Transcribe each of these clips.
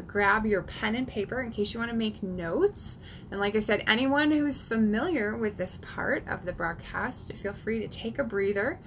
grab your pen and paper in case you want to make notes. And like I said, anyone who's familiar with this part of the broadcast, feel free to take a breather.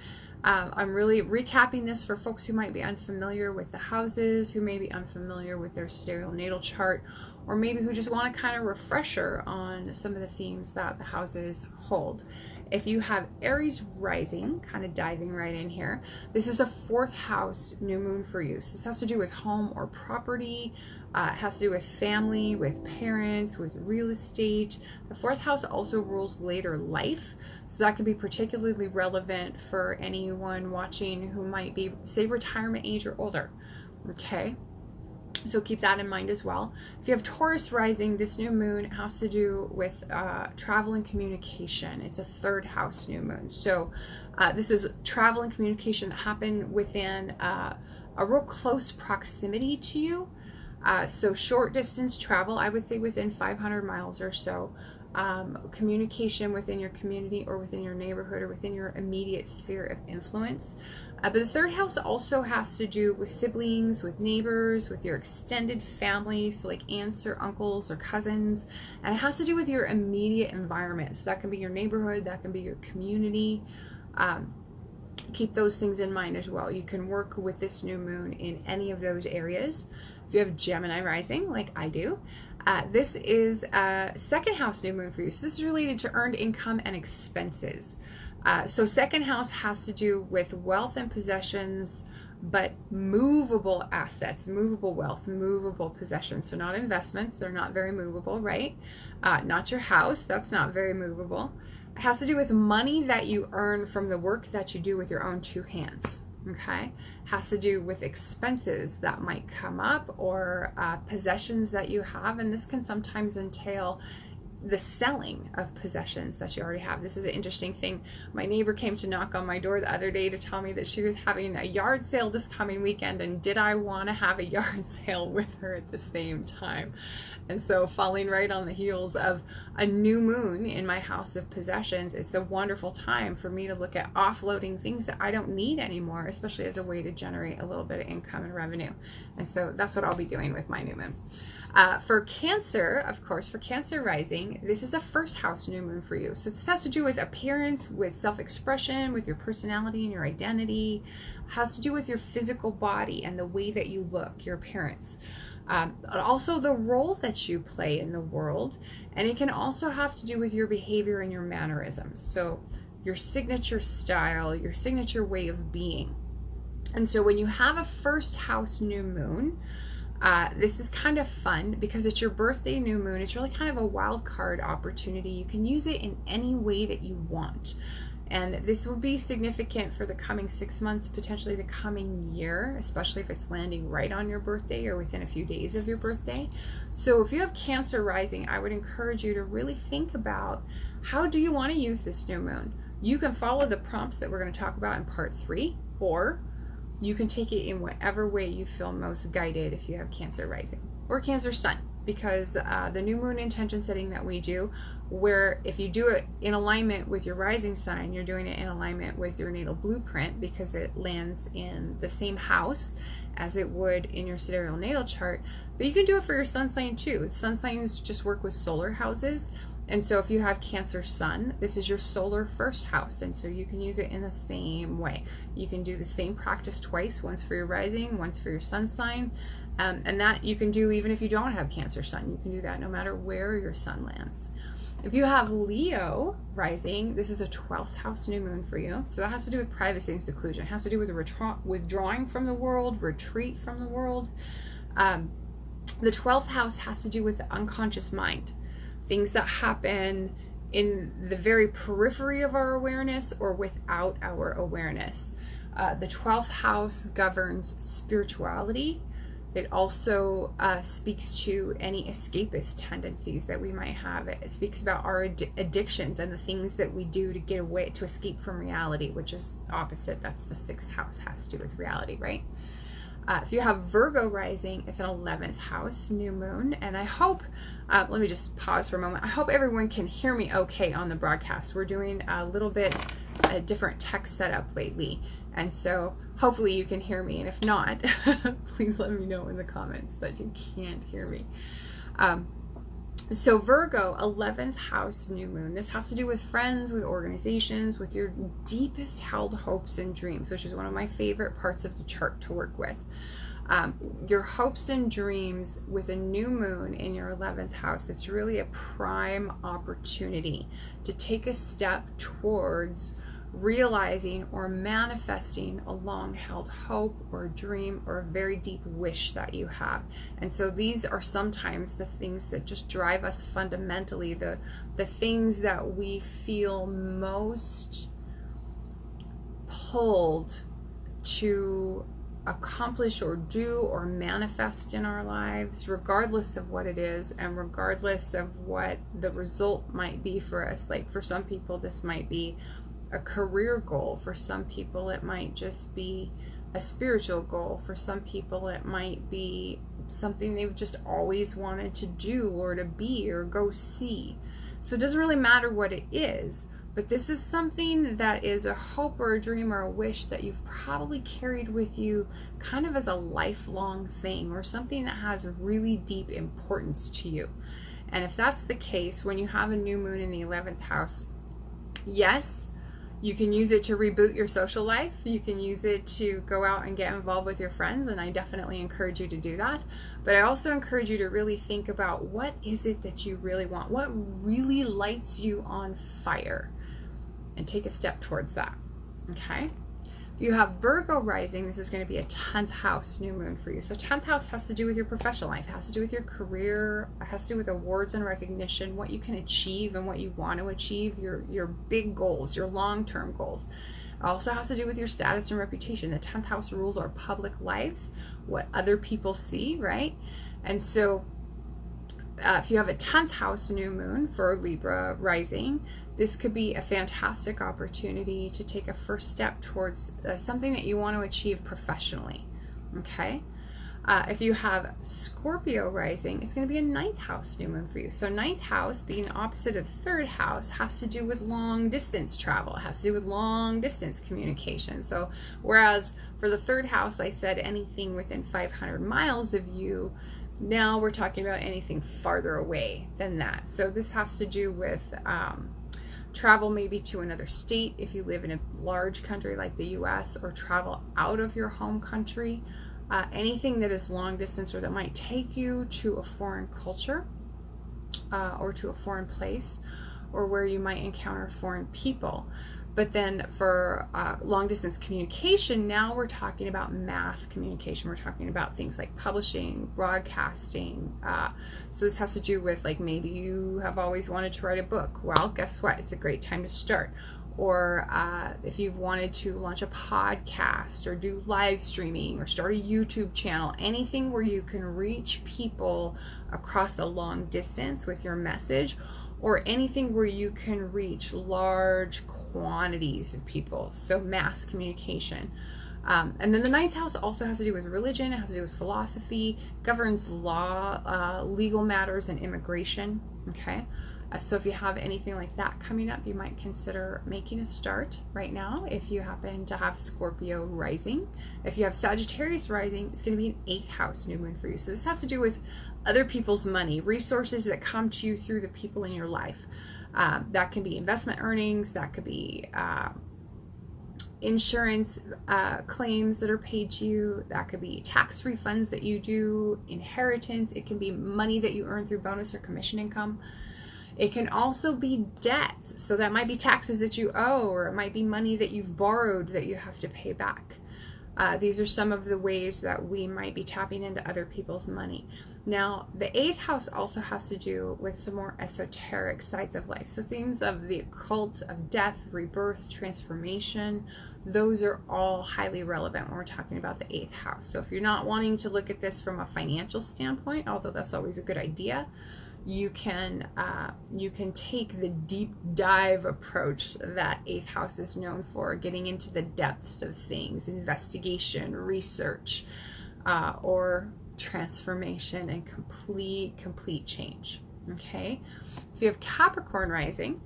I'm really recapping this for folks who might be unfamiliar with the houses, who may be unfamiliar with their sidereal natal chart, or maybe who just want a kind of refresher on some of the themes that the houses hold. If you have Aries rising, kind of diving right in here, this is a 4th house new moon for you. So this has to do with home or property. It has to do with family, with parents, with real estate. The 4th house also rules later life. So that could be particularly relevant for anyone watching who might be, say, retirement age or older. Okay. So keep that in mind as well. If you have Taurus rising, this new moon has to do with travel and communication. It's a 3rd house new moon. So this is travel and communication that happen within a real close proximity to you. So short distance travel, I would say within 500 miles or so. Communication within your community or within your neighborhood or within your immediate sphere of influence. But the 3rd house also has to do with siblings, with neighbors, with your extended family, so like aunts or uncles or cousins, and it has to do with your immediate environment. So that can be your neighborhood, that can be your community. Keep those things in mind as well. You can work with this new moon in any of those areas. If you have Gemini rising, like I do, this is a 2nd house new moon for you. So this is related to earned income and expenses. So 2nd house has to do with wealth and possessions, but movable assets, movable wealth, movable possessions. So not investments, they're not very movable, right? Not your house, that's not very movable. It has to do with money that you earn from the work that you do with your own 2 hands. Okay, has to do with expenses that might come up, or possessions that you have, and this can sometimes entail the selling of possessions that you already have. This is an interesting thing. My neighbor came to knock on my door the other day to tell me that she was having a yard sale this coming weekend, and did I want to have a yard sale with her at the same time? And so, falling right on the heels of a new moon in my house of possessions, it's a wonderful time for me to look at offloading things that I don't need anymore, especially as a way to generate a little bit of income and revenue. And so that's what I'll be doing with my new moon. For Cancer, of course, for Cancer rising, this is a 1st house new moon for you. So this has to do with appearance, with self-expression, with your personality and your identity. It has to do with your physical body and the way that you look, your appearance. Also the role that you play in the world. And it can also have to do with your behavior and your mannerisms. So your signature style, your signature way of being. And so when you have a 1st house new moon, this is kind of fun because it's your birthday new moon. It's really kind of a wild card opportunity. You can use it in any way that you want. And this will be significant for the coming 6 months, potentially the coming year, especially if it's landing right on your birthday or within a few days of your birthday. So if you have Cancer rising, I would encourage you to really think about, how do you want to use this new moon? You can follow the prompts that we're going to talk about in part 3, or you can take it in whatever way you feel most guided if you have Cancer rising or Cancer sun, because the new moon intention setting that we do, where if you do it in alignment with your rising sign, you're doing it in alignment with your natal blueprint, because it lands in the same house as it would in your sidereal natal chart. But you can do it for your sun sign too. Sun signs just work with solar houses. And so if you have Cancer sun, this is your solar 1st house. And so you can use it in the same way. You can do the same practice twice, once for your rising, once for your sun sign. And that you can do even if you don't have Cancer sun. You can do that no matter where your sun lands. If you have Leo rising, this is a 12th house new moon for you. So that has to do with privacy and seclusion. It has to do with withdrawing from the world, retreat from the world. The 12th house has to do with the unconscious mind. Things that happen in the very periphery of our awareness or without our awareness. The 12th house governs spirituality. It also speaks to any escapist tendencies that we might have. It speaks about our addictions and the things that we do to get away, to escape from reality, which is opposite. That's the 6th house, has to do with reality, right? If you have Virgo rising, it's an 11th house new moon. And I hope, let me just pause for a moment. I hope everyone can hear me okay on the broadcast. We're doing a little bit a different tech setup lately, and so hopefully you can hear me, and if not, please let me know in the comments that you can't hear me. So Virgo, 11th house new moon. This has to do with friends, with organizations, with your deepest held hopes and dreams, which is one of my favorite parts of the chart to work with. Your hopes and dreams with a new moon in your 11th house, it's really a prime opportunity to take a step towards realizing or manifesting a long-held hope or a dream or a very deep wish that you have. And so these are sometimes the things that just drive us fundamentally, the things that we feel most pulled to accomplish or do or manifest in our lives, regardless of what it is and regardless of what the result might be for us. Like for some people this might be a career goal, for some people it might just be a spiritual goal, for some people it might be something they've just always wanted to do or to be or go see. So it doesn't really matter what it is, but this is something that is a hope or a dream or a wish that you've probably carried with you kind of as a lifelong thing, or something that has really deep importance to you. And if that's the case, when you have a new moon in the 11th house, yes, you can use it to reboot your social life. You can use it to go out and get involved with your friends, and I definitely encourage you to do that. But I also encourage you to really think about, what is it that you really want? What really lights you on fire? And take a step towards that, okay? If you have Virgo rising, this is going to be a 10th house new moon for you. So 10th house has to do with your professional life, has to do with your career, it has to do with awards and recognition, what you can achieve and what you want to achieve, your big goals, your long-term goals. It also has to do with your status and reputation. The 10th house rules our public lives, what other people see, right? And so if you have a 10th house new moon for Libra rising, this could be a fantastic opportunity to take a first step towards something that you want to achieve professionally, okay? If you have Scorpio rising, it's going to be a 9th house new moon for you. So 9th house, being the opposite of 3rd house, has to do with long distance travel. It has to do with long distance communication. So whereas for the 3rd house, I said anything within 500 miles of you, now we're talking about anything farther away than that. So this has to do with travel maybe to another state if you live in a large country like the US, or travel out of your home country. Anything that is long distance or that might take you to a foreign culture or to a foreign place, or where you might encounter foreign people. But then for long distance communication, now we're talking about mass communication. We're talking about things like publishing, broadcasting. So this has to do with, like, maybe you have always wanted to write a book. Well, guess what? It's a great time to start. Or if you've wanted to launch a podcast or do live streaming or start a YouTube channel, anything where you can reach people across a long distance with your message, or anything where you can reach large quantities of people, so mass communication. And then the 9th house also has to do with religion, it has to do with philosophy, governs law, legal matters, and immigration, okay? So if you have anything like that coming up, you might consider making a start right now if you happen to have Scorpio rising. If you have Sagittarius rising, it's going to be an 8th house new moon for you. So this has to do with other people's money, resources that come to you through the people in your life. That can be investment earnings, that could be insurance claims that are paid to you, that could be tax refunds that you do, inheritance, it can be money that you earn through bonus or commission income. It can also be debts, so that might be taxes that you owe, or it might be money that you've borrowed that you have to pay back. These are some of the ways that we might be tapping into other people's money. Now, the 8th house also has to do with some more esoteric sides of life. So things of the occult, of death, rebirth, transformation, those are all highly relevant when we're talking about the 8th house. So if you're not wanting to look at this from a financial standpoint, although that's always a good idea, you can take the deep dive approach that 8th house is known for, getting into the depths of things, investigation, research, or transformation and complete change. Okay, if you have Capricorn rising,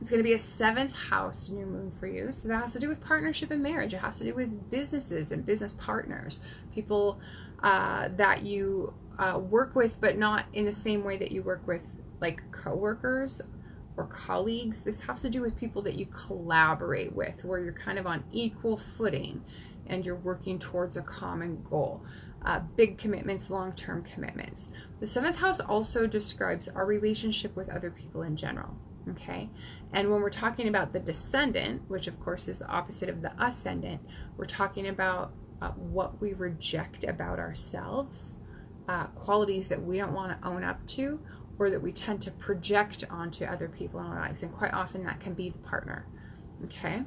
It's going to be a 7th house new moon for you. So that has to do with partnership and marriage. It has to do with businesses and business partners, people that you work with, but not in the same way that you work with like coworkers or colleagues. This has to do with people that you collaborate with, where you're kind of on equal footing and you're working towards a common goal. Big commitments, long-term commitments. The 7th house also describes our relationship with other people in general. Okay, and when we're talking about the descendant, which of course is the opposite of the ascendant, we're talking about what we reject about ourselves, qualities that we don't want to own up to, or that we tend to project onto other people in our lives, and quite often that can be the partner. Okay,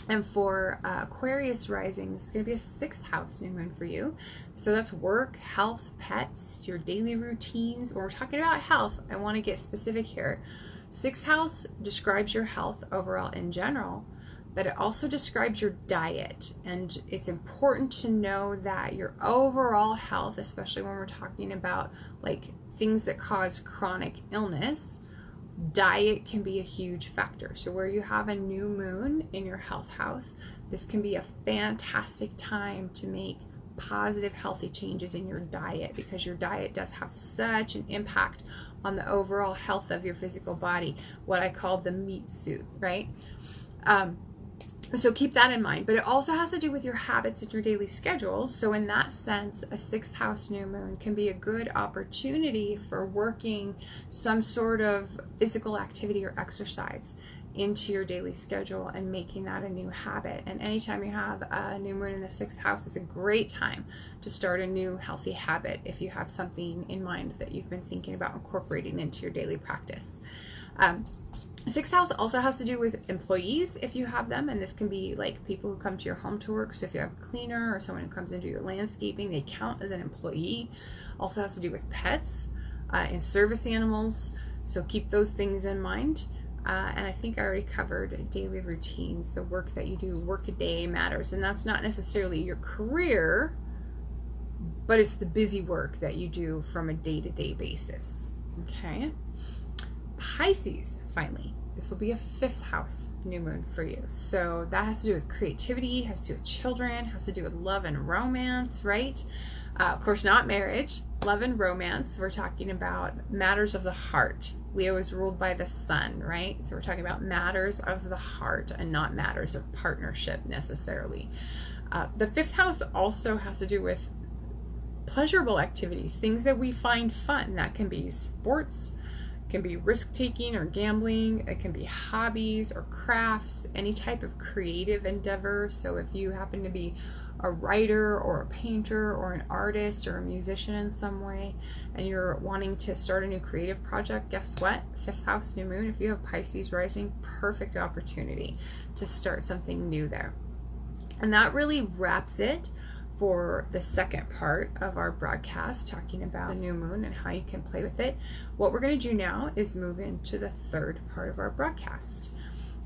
and for Aquarius rising, this is going to be a 6th house new moon for you. So that's work, health, pets, your daily routines. When we're talking about health, I want to get specific here. 6th house describes your health overall in general, but it also describes your diet. And it's important to know that your overall health, especially when we're talking about like things that cause chronic illness, diet can be a huge factor. So where you have a new moon in your health house, this can be a fantastic time to make positive, healthy changes in your diet, because your diet does have such an impact on the overall health of your physical body, what I call the meat suit, right? So keep that in mind. But it also has to do with your habits and your daily schedules. So in that sense, a 6th house new moon can be a good opportunity for working some sort of physical activity or exercise into your daily schedule and making that a new habit. And anytime you have a new moon in the 6th house, it's a great time to start a new healthy habit if you have something in mind that you've been thinking about incorporating into your daily practice. 6th house also has to do with employees if you have them, and this can be like people who come to your home to work. So if you have a cleaner or someone who comes into your landscaping, they count as an employee. Also has to do with pets and service animals, so keep those things in mind. And I think I already covered daily routines, the work that you do. Work a day matters, and that's not necessarily your career, but it's the busy work that you do from a day-to-day basis. Okay, Pisces, finally, this will be a 5th house new moon for you. So that has to do with creativity, has to do with children, has to do with love and romance, right? Of course, not marriage, love and romance. We're talking about matters of the heart. Leo is ruled by the sun, right? So we're talking about matters of the heart and not matters of partnership necessarily. The 5th house also has to do with pleasurable activities, things that we find fun. That can be sports, can be risk-taking or gambling, it can be hobbies or crafts, any type of creative endeavor. So if you happen to be a writer or a painter or an artist or a musician in some way, and you're wanting to start a new creative project, guess what? 5th house new moon, if you have Pisces rising, perfect opportunity to start something new there. And that really wraps it for the second part of our broadcast, talking about the new moon and how you can play with it. What we're going to do now is move into the third part of our broadcast.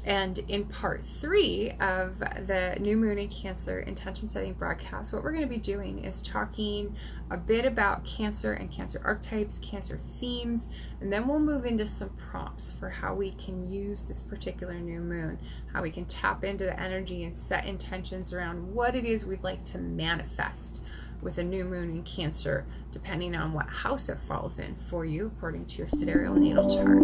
And in part 3 of the new moon in Cancer intention setting broadcast, what we're going to be doing is talking a bit about Cancer and Cancer archetypes, Cancer themes, and then we'll move into some prompts for how we can use this particular new moon, how we can tap into the energy and set intentions around what it is we'd like to manifest with a new moon in Cancer, depending on what house it falls in for you according to your sidereal natal chart.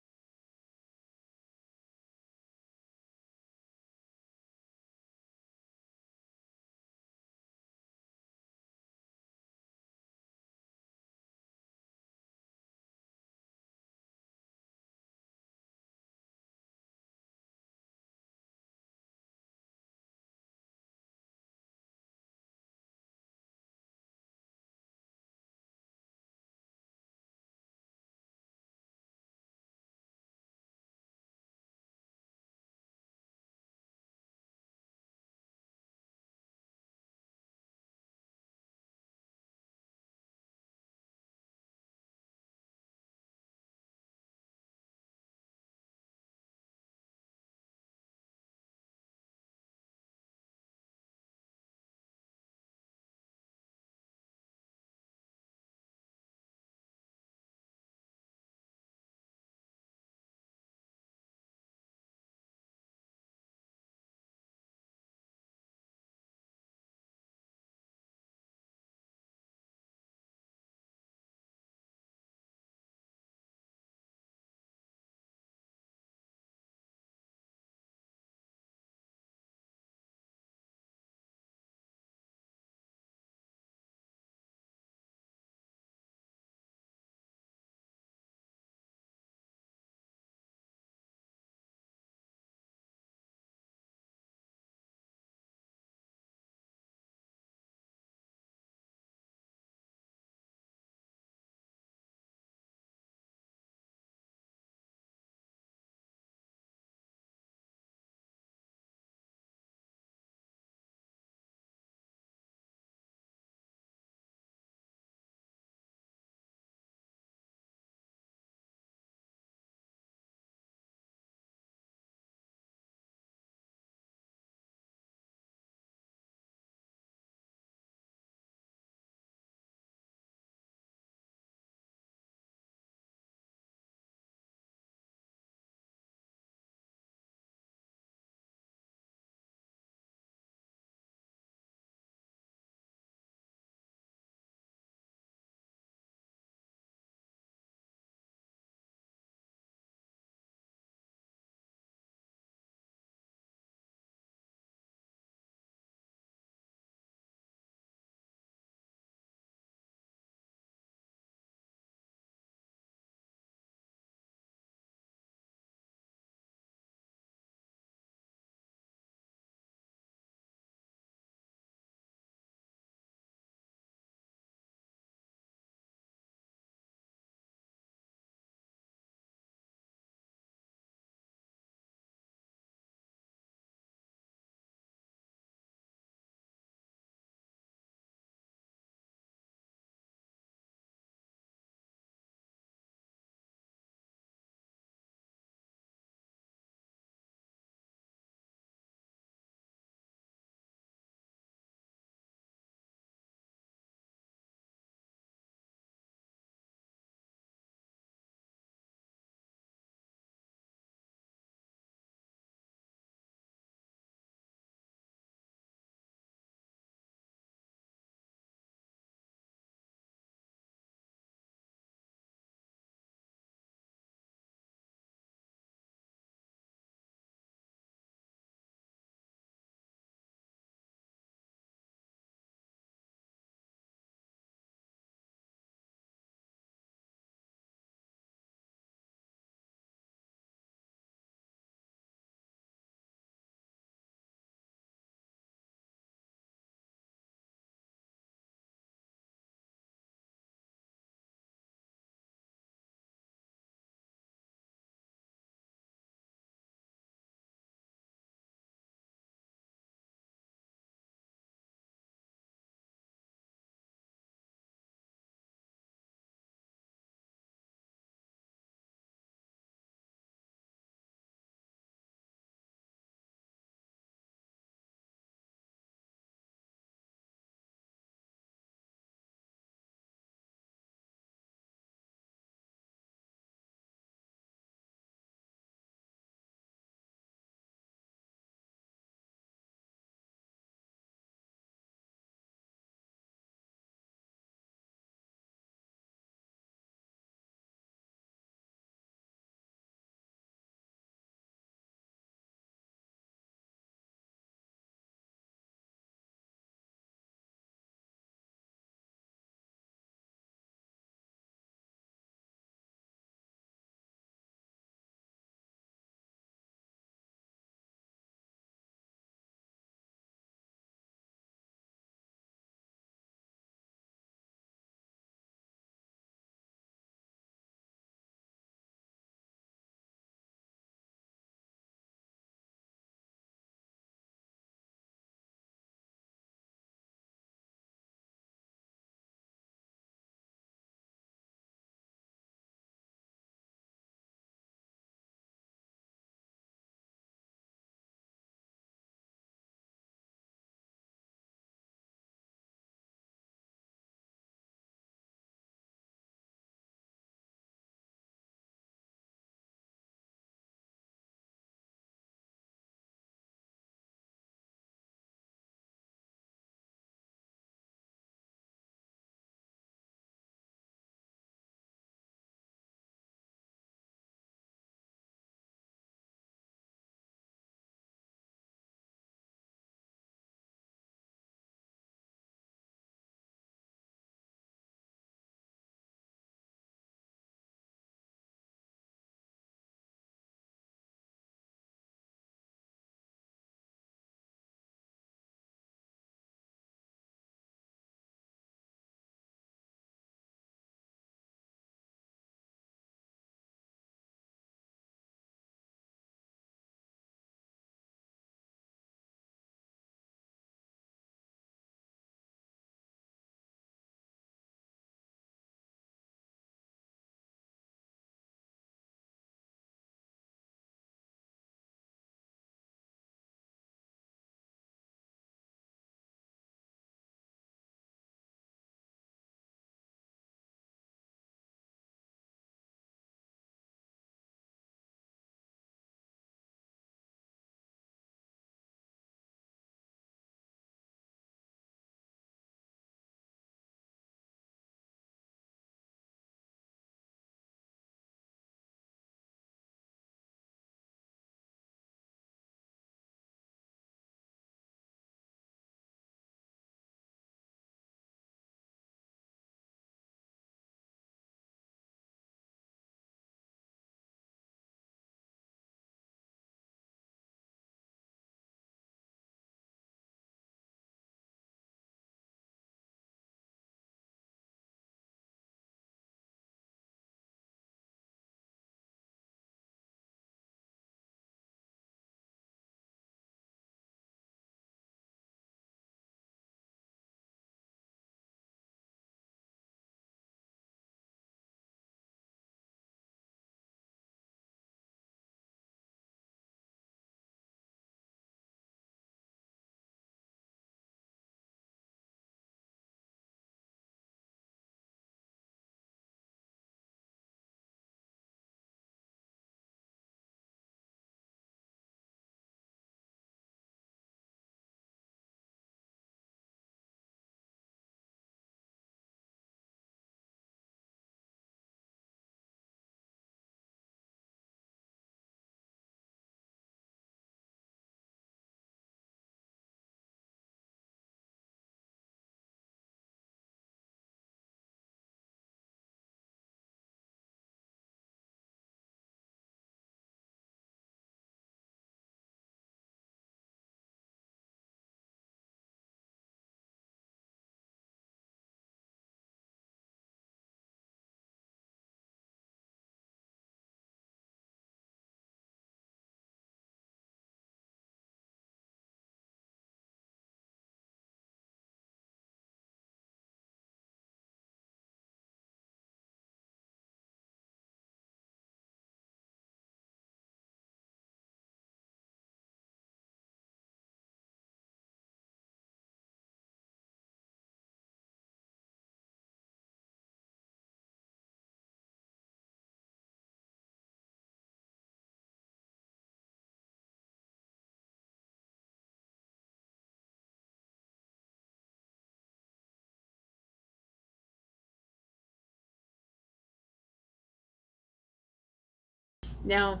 Now,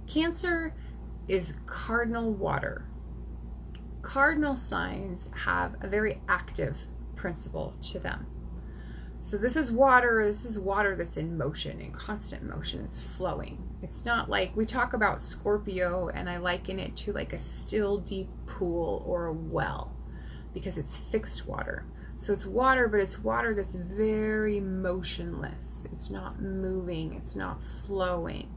Cancer is cardinal water. Cardinal signs have a very active principle to them. So this is water that's in motion, in constant motion. It's flowing. It's not like, we talk about Scorpio and I liken it to like a still deep pool or a well, because it's fixed water. So it's water, but it's water that's very motionless. It's not moving, it's not flowing.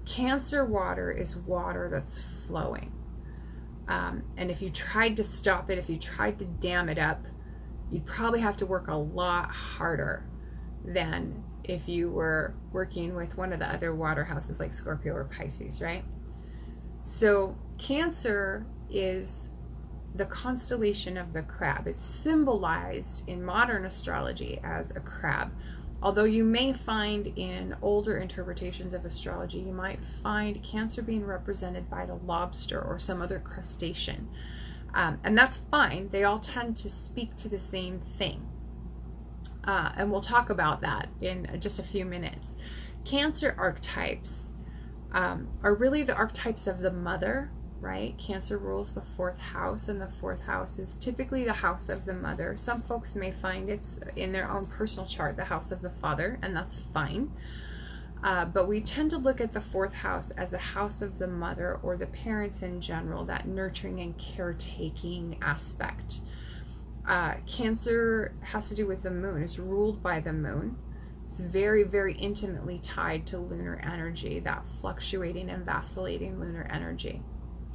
Cancer water is water that's flowing. And if you tried to stop it, if you tried to dam it up, you'd probably have to work a lot harder than if you were working with one of the other water houses like Scorpio or Pisces, right? So Cancer is the constellation of the crab. It's symbolized in modern astrology as a crab. Although you may find in older interpretations of astrology, you might find Cancer being represented by the lobster or some other crustacean. And that's fine. They all tend to speak to the same thing. And we'll talk about that in just a few minutes. Cancer archetypes are really the archetypes of the mother, right? Cancer rules the 4th house, and the 4th house is typically the house of the mother. Some folks may find it's in their own personal chart the house of the father, and that's fine. But we tend to look at the 4th house as the house of the mother, or the parents in general, that nurturing and caretaking aspect. Cancer has to do with the moon. It's ruled by the moon. It's very, very intimately tied to lunar energy, that fluctuating and vacillating lunar energy.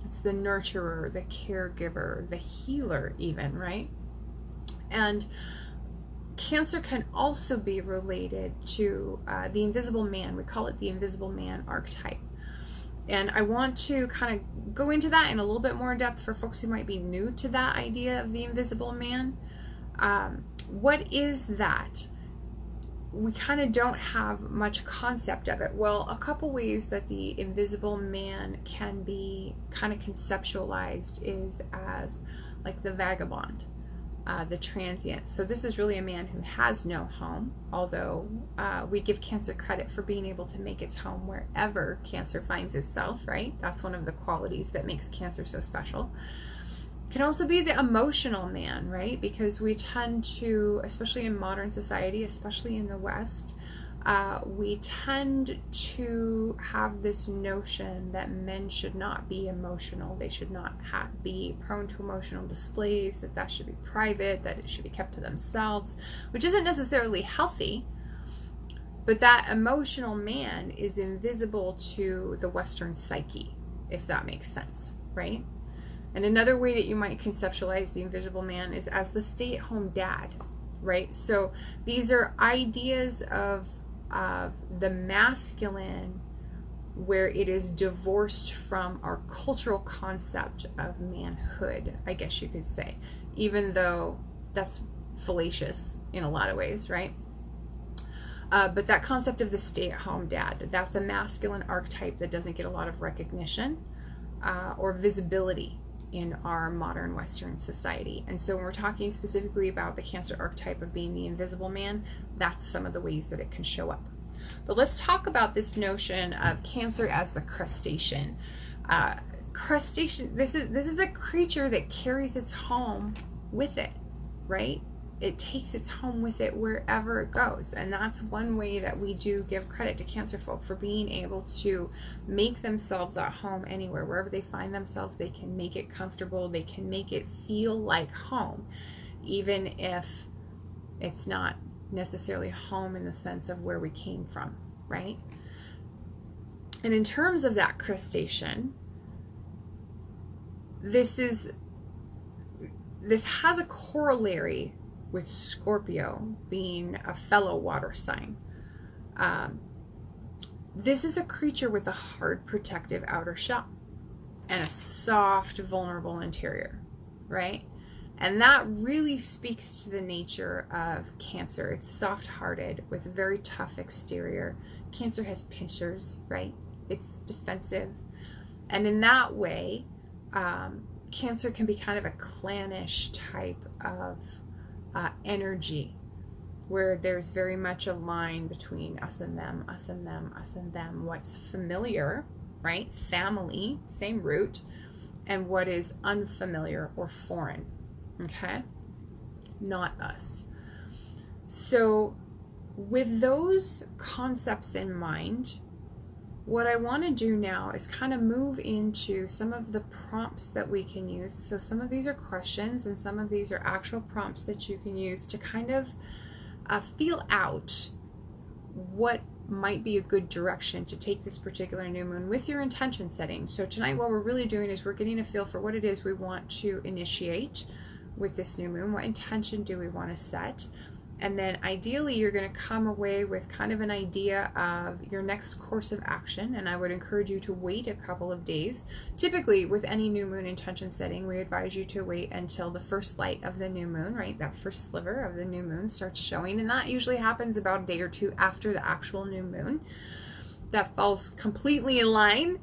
It's the nurturer, the caregiver, the healer even, right? And Cancer can also be related to the invisible man. We call it the invisible man archetype. And I want to kind of go into that in a little bit more depth for folks who might be new to that idea of the invisible man. What is that? We kind of don't have much concept of it. Well, a couple ways that the invisible man can be kind of conceptualized is as like the vagabond, the transient. So this is really a man who has no home, although we give Cancer credit for being able to make its home wherever Cancer finds itself, right? That's one of the qualities that makes Cancer so special. Can also be the emotional man, right? Because we tend to, especially in modern society, especially in the West, we tend to have this notion that men should not be emotional. They should not be prone to emotional displays, that should be private, that it should be kept to themselves, which isn't necessarily healthy. But that emotional man is invisible to the Western psyche, if that makes sense, right? And another way that you might conceptualize the invisible man is as the stay-at-home dad, right? So these are ideas of the masculine where it is divorced from our cultural concept of manhood, I guess you could say, even though that's fallacious in a lot of ways, right? But that concept of the stay-at-home dad, that's a masculine archetype that doesn't get a lot of recognition or visibility in our modern Western society. And so when we're talking specifically about the Cancer archetype of being the invisible man, that's some of the ways that it can show up. But let's talk about this notion of Cancer as the crustacean. Crustacean, this is a creature that carries its home with it, right? It takes its home with it wherever it goes. And that's one way that we do give credit to Cancer folk for being able to make themselves at home anywhere. Wherever they find themselves, they can make it comfortable. They can make it feel like home, even if it's not necessarily home in the sense of where we came from, right? And in terms of that crustacean, this has a corollary with Scorpio being a fellow water sign. This is a creature with a hard protective outer shell and a soft, vulnerable interior, right? And that really speaks to the nature of Cancer. It's soft-hearted with a very tough exterior. Cancer has pincers, right? It's defensive. And in that way, Cancer can be kind of a clannish type of energy. where there's very much a line between us and them, us and them, us and them, what's familiar, right? Family, same root, and what is unfamiliar or foreign, okay? Not us. So with those concepts in mind, what I want to do now is kind of move into some of the prompts that we can use. So some of these are questions and some of these are actual prompts that you can use to kind of feel out what might be a good direction to take this particular new moon with your intention setting. So tonight what we're really doing is we're getting a feel for what it is we want to initiate with this new moon. What intention do we want to set? And then ideally you're going to come away with kind of an idea of your next course of action. And I would encourage you to wait a couple of days. Typically with any new moon intention setting, we advise you to wait until the first light of the new moon, right? That first sliver of the new moon starts showing. And that usually happens about a day or two after the actual new moon. That falls completely in line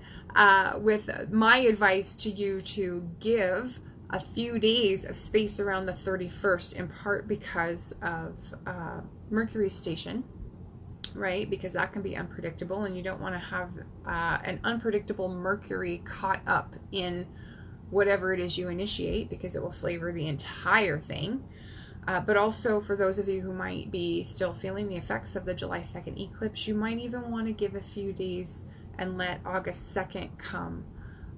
with my advice to you to give a few days of space around the 31st, in part because of Mercury's station, right? Because that can be unpredictable, and you don't want to have an unpredictable Mercury caught up in whatever it is you initiate, because it will flavor the entire thing. But also for those of you who might be still feeling the effects of the July 2nd eclipse, you might even want to give a few days and let August 2nd come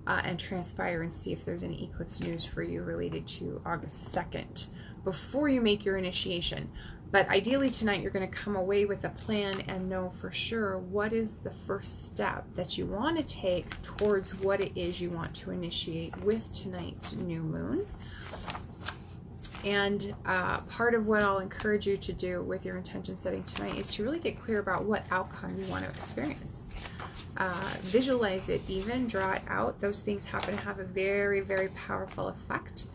and transpire and see if there's any eclipse news for you related to August 2nd before you make your initiation. But ideally tonight you're going to come away with a plan and know for sure what is the first step that you want to take towards what it is you want to initiate with tonight's new moon. And part of what I'll encourage you to do with your intention setting tonight is to really get clear about what outcome you want to experience. Visualize it even, draw it out. Those things happen to have a very, very powerful effect.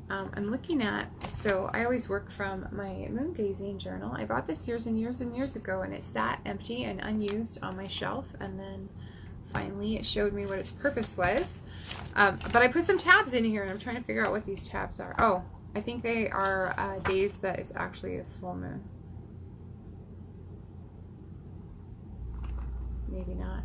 I'm looking at, so I always work from my moon gazing journal. I bought this years and years and years ago, and it sat empty and unused on my shelf, and then finally it showed me what its purpose was. But I put some tabs in here, and I'm trying to figure out what these tabs are. Oh, I think they are days that is actually a full moon. Maybe not.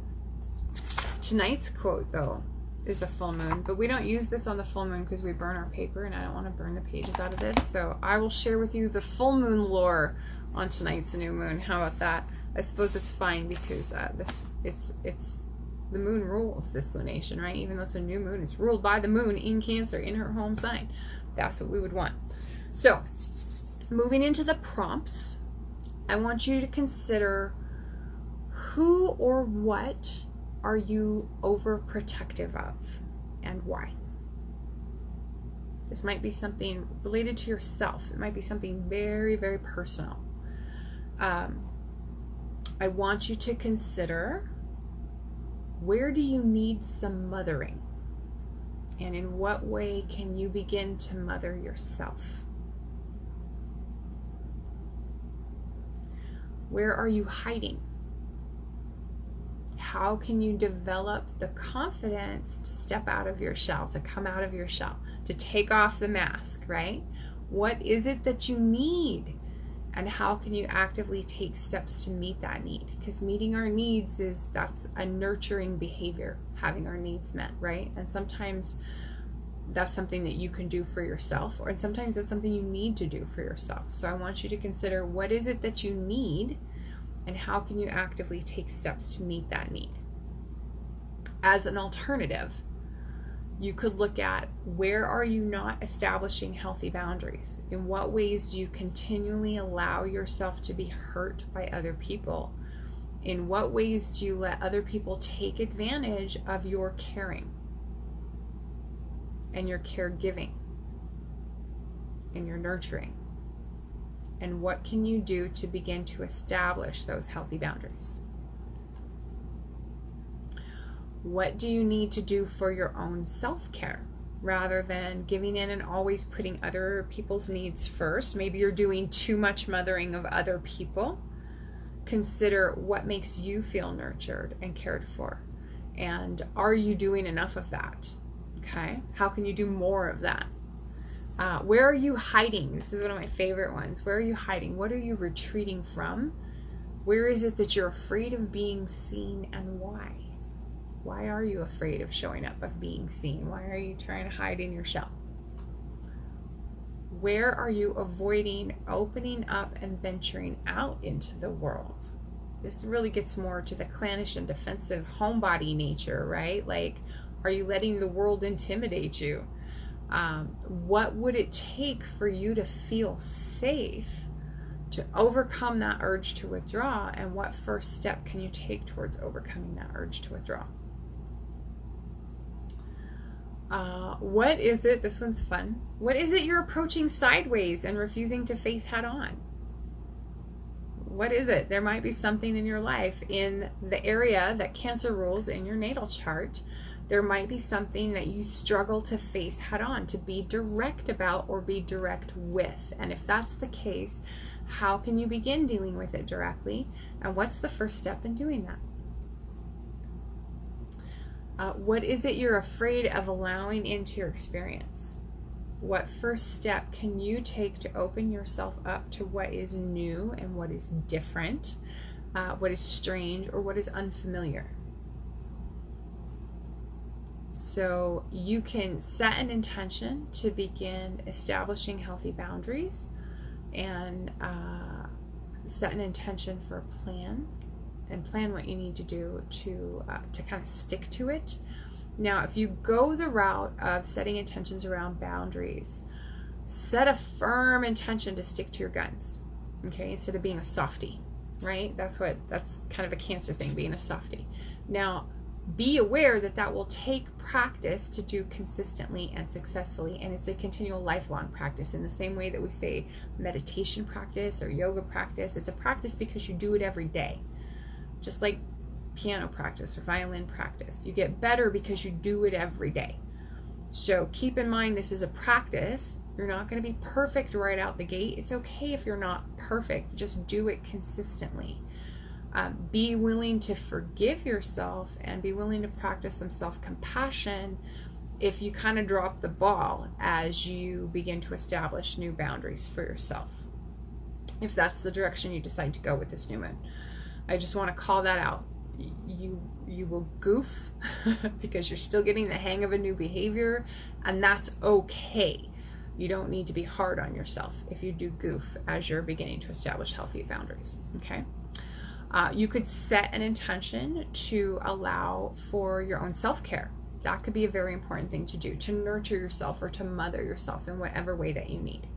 Tonight's quote, though, is a full moon, but we don't use this on the full moon because we burn our paper, and I don't want to burn the pages out of this. So I will share with you the full moon lore on tonight's new moon. How about that? I suppose it's fine because it's the moon rules this lunation, right? Even though it's a new moon, it's ruled by the moon in Cancer, in her home sign. That's what we would want. So moving into the prompts, I want you to consider who or what are you overprotective of and why? This might be something related to yourself. It might be something very, very personal. I want you to consider, where do you need some mothering? And in what way can you begin to mother yourself? Where are you hiding? How can you develop the confidence to step out of your shell, to come out of your shell, to take off the mask, right? What is it that you need? And how can you actively take steps to meet that need? Because meeting our needs that's a nurturing behavior, having our needs met, right? And sometimes that's something that you can do for yourself, and sometimes that's something you need to do for yourself. So I want you to consider, what is it that you need, and how can you actively take steps to meet that need? As an alternative, you could look at, where are you not establishing healthy boundaries? In what ways do you continually allow yourself to be hurt by other people? In what ways do you let other people take advantage of your caring and your caregiving and your nurturing? And what can you do to begin to establish those healthy boundaries? What do you need to do for your own self-care, rather than giving in and always putting other people's needs first? Maybe you're doing too much mothering of other people. Consider what makes you feel nurtured and cared for. And are you doing enough of that? Okay? How can you do more of that? Where are you hiding? This is one of my favorite ones. Where are you hiding? What are you retreating from? Where is it that you're afraid of being seen, and why? Why are you afraid of showing up, of being seen? Why are you trying to hide in your shell? Where are you avoiding opening up and venturing out into the world? This really gets more to the clannish and defensive homebody nature, right? Like, are you letting the world intimidate you? What would it take for you to feel safe to overcome that urge to withdraw? And what first step can you take towards overcoming that urge to withdraw? What is it? This one's fun. What is it you're approaching sideways and refusing to face head on? What is it? There might be something in your life in the area that Cancer rules in your natal chart. There might be something that you struggle to face head on, to be direct about or be direct with. And if that's the case, how can you begin dealing with it directly? And what's the first step in doing that? What is it you're afraid of allowing into your experience? What first step can you take to open yourself up to what is new and what is different, what is strange, or what is unfamiliar? So you can set an intention to begin establishing healthy boundaries, and set an intention for a plan, and plan what you need to do to kind of stick to it. Now, if you go the route of setting intentions around boundaries, set a firm intention to stick to your guns, okay, instead of being a softie, right? That's kind of a Cancer thing, being a softie. Now, be aware that that will take practice to do consistently and successfully, and it's a continual lifelong practice. In the same way that we say meditation practice or yoga practice, it's a practice because you do it every day. Just like piano practice or violin practice, you get better because you do it every day. So keep in mind, this is a practice. You're not going to be perfect right out the gate. It's okay if you're not perfect, just do it consistently. Be willing to forgive yourself and be willing to practice some self-compassion if you kind of drop the ball as you begin to establish new boundaries for yourself, if that's the direction you decide to go with this new moon. I just want to call that out. You will goof because you're still getting the hang of a new behavior, and that's okay. You don't need to be hard on yourself if you do goof as you're beginning to establish healthy boundaries, okay? You could set an intention to allow for your own self-care. That could be a very important thing to do, to nurture yourself or to mother yourself in whatever way that you need.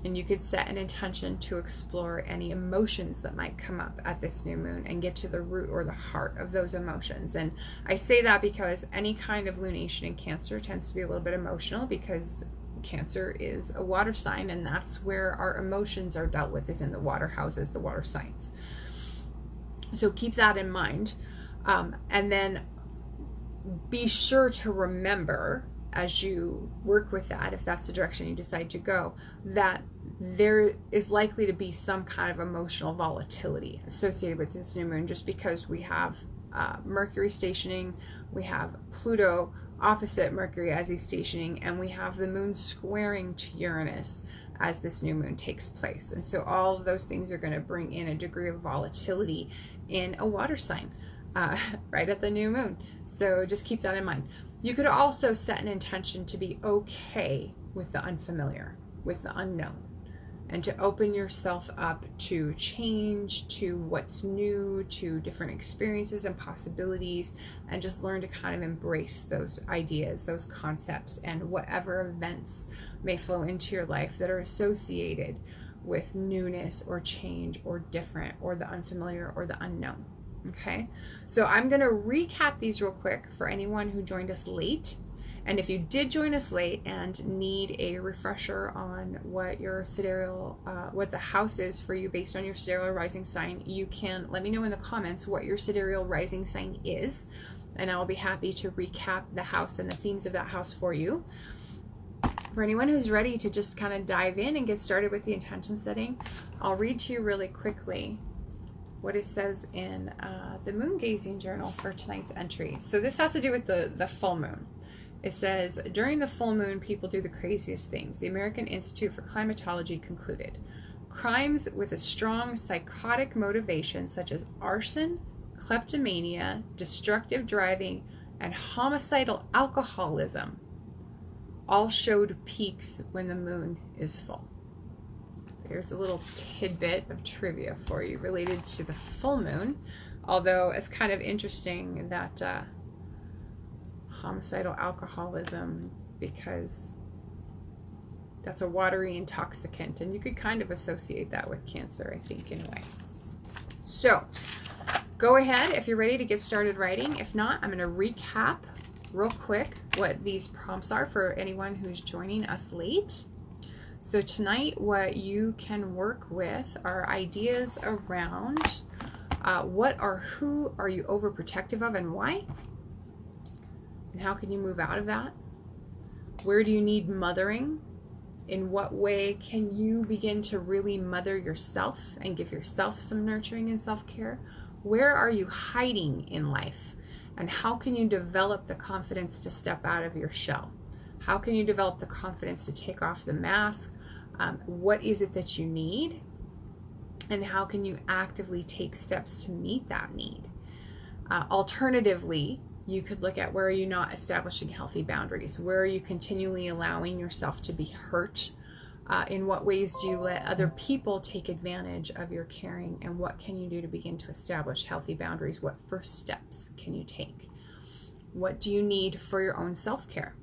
And you could set an intention to explore any emotions that might come up at this new moon and get to the root or the heart of those emotions. And I say that because any kind of lunation in Cancer tends to be a little bit emotional, because Cancer is a water sign, and that's where our emotions are dealt with, is in the water houses, the water signs. So keep that in mind. And then be sure to remember, as you work with that, if that's the direction you decide to go, that there is likely to be some kind of emotional volatility associated with this new moon, just because we have Mercury stationing, we have Pluto opposite Mercury as he's stationing, and we have the moon squaring to Uranus as this new moon takes place. And so all of those things are going to bring in a degree of volatility in a water sign right at the new moon. So just keep that in mind. You could also set an intention to be okay with the unfamiliar, with the unknown, and to open yourself up to change, to what's new, to different experiences and possibilities, and just learn to kind of embrace those ideas, those concepts, and whatever events may flow into your life that are associated with newness or change or different or the unfamiliar or the unknown. Okay, so I'm going to recap these real quick for anyone who joined us late. And if you did join us late and need a refresher on what your sidereal, what the house is for you based on your sidereal rising sign, you can let me know in the comments what your sidereal rising sign is, and I'll be happy to recap the house and the themes of that house for you. For anyone who's ready to just kind of dive in and get started with the intention setting, I'll read to you really quickly what it says in the moon gazing journal for tonight's entry. So this has to do with the full moon. It says, during the full moon, people do the craziest things. The American Institute for Climatology concluded crimes with a strong psychotic motivation, such as arson, kleptomania, destructive driving, and homicidal alcoholism, all showed peaks when the moon is full. Here's a little tidbit of trivia for you related to the full moon, although it's kind of interesting that homicidal alcoholism, because that's a watery intoxicant, and you could kind of associate that with Cancer, I think, in a way. So go ahead if you're ready to get started writing. If not, I'm going to recap real quick what these prompts are for anyone who's joining us late. So tonight, what you can work with are ideas around what or who are you overprotective of and why? And how can you move out of that? Where do you need mothering? In what way can you begin to really mother yourself and give yourself some nurturing and self-care? Where are you hiding in life? And how can you develop the confidence to step out of your shell? How can you develop the confidence to take off the mask? What is it that you need? And how can you actively take steps to meet that need? Alternatively, you could look at, where are you not establishing healthy boundaries? Where are you continually allowing yourself to be hurt? In what ways do you let other people take advantage of your caring? And what can you do to begin to establish healthy boundaries? What first steps can you take? What do you need for your own self-care,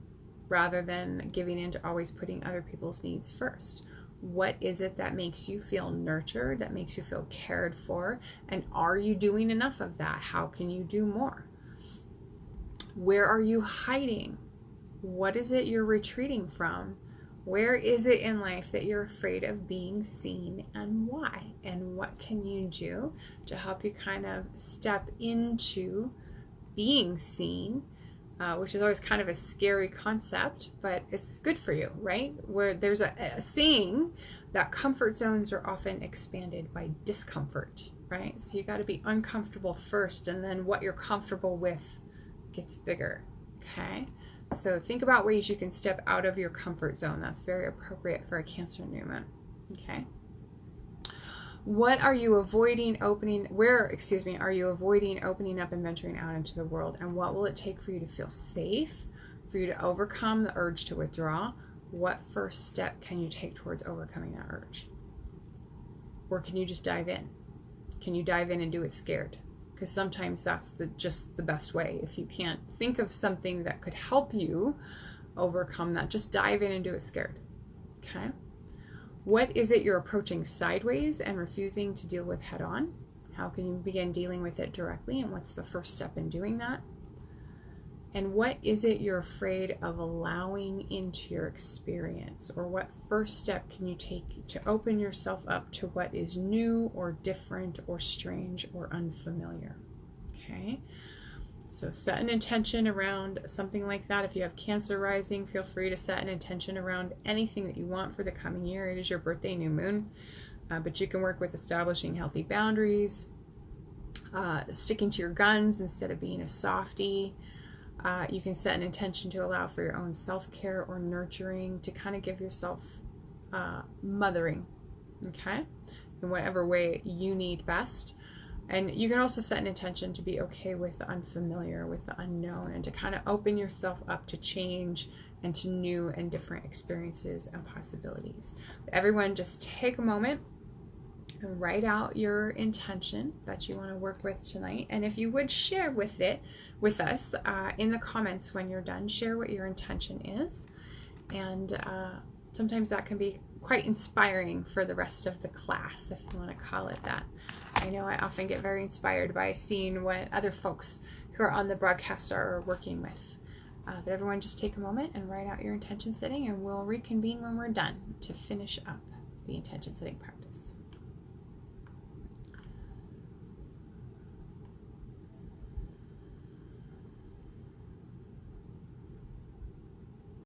rather than giving in to always putting other people's needs first? What is it that makes you feel nurtured, that makes you feel cared for? And are you doing enough of that? How can you do more? Where are you hiding? What is it you're retreating from? Where is it in life that you're afraid of being seen, and why? And what can you do to help you kind of step into being seen, which is always kind of a scary concept, but it's good for you, right? Where there's a saying that comfort zones are often expanded by discomfort, right? So you got to be uncomfortable first, and then what you're comfortable with gets bigger. Okay, so think about ways you can step out of your comfort zone. That's very appropriate for a Cancer new moon. Okay, what are you avoiding opening? Where, are you avoiding opening up and venturing out into the world? And what will it take for you to feel safe, for you to overcome the urge to withdraw? What first step can you take towards overcoming that urge? Or can you just dive in? Can you dive in and do it scared? Because sometimes that's just the best way. If you can't think of something that could help you overcome that, just dive in and do it scared. Okay. What is it you're approaching sideways and refusing to deal with head on? How can you begin dealing with it directly? And what's the first step in doing that? And what is it you're afraid of allowing into your experience? Or what first step can you take to open yourself up to what is new or different or strange or unfamiliar? Okay, so set an intention around something like that. If you have Cancer rising, feel free to set an intention around anything that you want for the coming year. It is your birthday new moon, but you can work with establishing healthy boundaries, sticking to your guns instead of being a softie. You can set an intention to allow for your own self-care or nurturing, to kind of give yourself mothering, okay, in whatever way you need best. And you can also set an intention to be okay with the unfamiliar, with the unknown, and to kind of open yourself up to change and to new and different experiences and possibilities. Everyone, just take a moment and write out your intention that you want to work with tonight. And if you would share with us in the comments when you're done, share what your intention is. And sometimes that can be quite inspiring for the rest of the class, if you want to call it that. I know I often get very inspired by seeing what other folks who are on the broadcast are working with. But everyone, just take a moment and write out your intention setting, and we'll reconvene when we're done to finish up the intention setting practice.